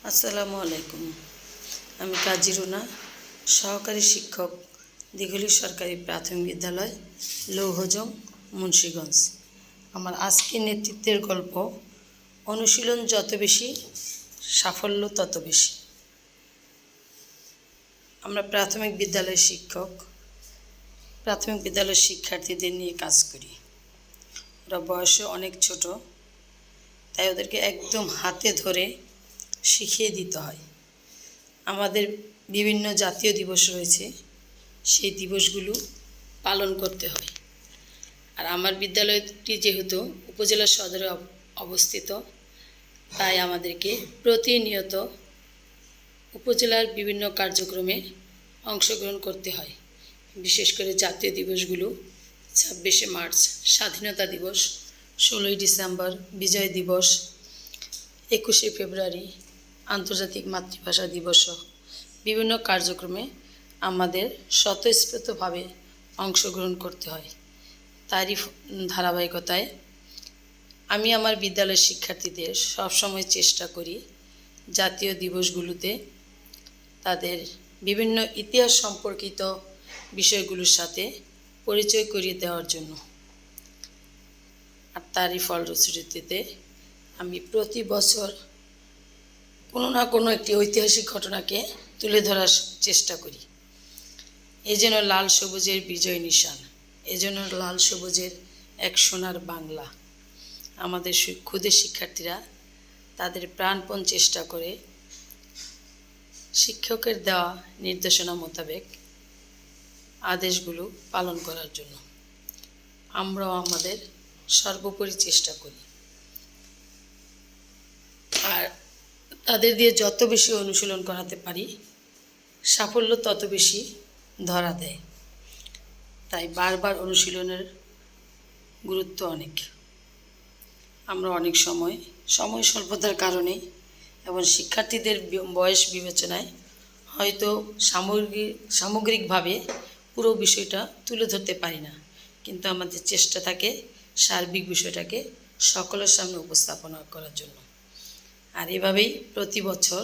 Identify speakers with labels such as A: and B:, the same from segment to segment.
A: আসসালামু আলাইকুম। আমি কাজী রুনা, সহকারী শিক্ষক, দিঘলি সরকারি প্রাথমিক বিদ্যালয়, লৌহজং, মুন্সিগঞ্জ। আমার আজকের নেতৃত্বের গল্প, অনুশীলন যত বেশি, সাফল্য তত বেশি। আমরা প্রাথমিক বিদ্যালয়ের শিক্ষক, প্রাথমিক বিদ্যালয়ের শিক্ষার্থীদের নিয়ে কাজ করি। ওরা বয়সে অনেক ছোট, তাই ওদেরকে একদম হাতে ধরে শিখিয়ে দিতে হয়। আমাদের বিভিন্ন জাতীয় দিবস রয়েছে, সেই দিবসগুলো পালন করতে হয়। আর আমার বিদ্যালয়টি যেহেতু উপজেলা সদরে অবস্থিত, তাই আমাদেরকে প্রতিনিয়ত উপজেলার বিভিন্ন কার্যক্রমে অংশগ্রহণ করতে হয়। বিশেষ করে জাতীয় দিবসগুলো 26শে মার্চ স্বাধীনতা দিবস, 16ই ডিসেম্বর বিজয় দিবস, 21শে ফেব্রুয়ারি আন্তর্জাতিক মাতৃভাষা দিবস সহ বিভিন্ন কার্যক্রমে আমাদের স্বতঃস্ফূর্তভাবে অংশগ্রহণ করতে হয়। তারই ধারাবাহিকতায় আমি আমার বিদ্যালয়ের শিক্ষার্থীদের সবসময় চেষ্টা করি জাতীয় দিবসগুলোতে তাদের বিভিন্ন ইতিহাস সম্পর্কিত বিষয়গুলোর সাথে পরিচয় করিয়ে দেওয়ার জন্য। আর তারই ফলশ্রুতিতে আমি প্রতি বছর কোনো না কোনো একটি ঐতিহাসিক ঘটনাকে তুলে ধরার চেষ্টা করি। এজন্য লাল সবুজের বিজয় নিশান, এজন্য লাল সবুজের এক সোনার বাংলা। আমাদের ক্ষুদে শিক্ষার্থীরা তাদের প্রাণপণ চেষ্টা করে শিক্ষকের দেওয়া নির্দেশনা মোতাবেক আদেশগুলো পালন করার জন্য। আমরাও আমাদের সর্বোপরি চেষ্টা করি। আর তাদের দিয়ে যত বেশি অনুশীলন করাতে পারি, সাফল্য তত বেশি ধরা দেয়। তাই বারবার অনুশীলনের গুরুত্ব অনেক। আমরা অনেক সময় স্বল্পতার কারণে এবং শিক্ষার্থীদের বয়স বিবেচনায় হয়তো সামগ্রিকভাবে পুরো বিষয়টা তুলে ধরতে পারি না, কিন্তু আমাদের চেষ্টা থাকে সার্বিক বিষয়টাকে সকলের সামনে উপস্থাপনা করার জন্য। আর এভাবেই প্রতি বছর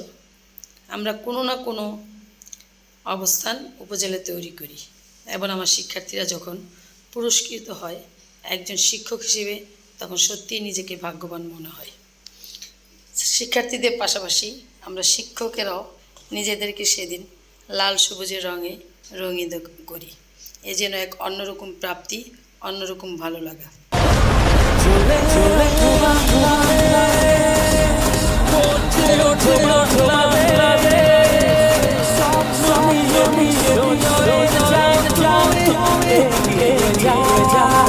A: আমরা কোনো না কোনো অবস্থান উপজেলায় তৈরি করি এবং আমার শিক্ষার্থীরা যখন পুরস্কৃত হয় একজন শিক্ষক হিসেবে, তখন সত্যিই নিজেকে ভাগ্যবান মনে হয়। শিক্ষার্থীদের পাশাপাশি আমরা শিক্ষকেরাও নিজেদেরকে সেদিন লাল সবুজের রঙে রঙিন করি। এ যেন এক অন্যরকম প্রাপ্তি, অন্যরকম ভালো লাগা।
B: Yeah.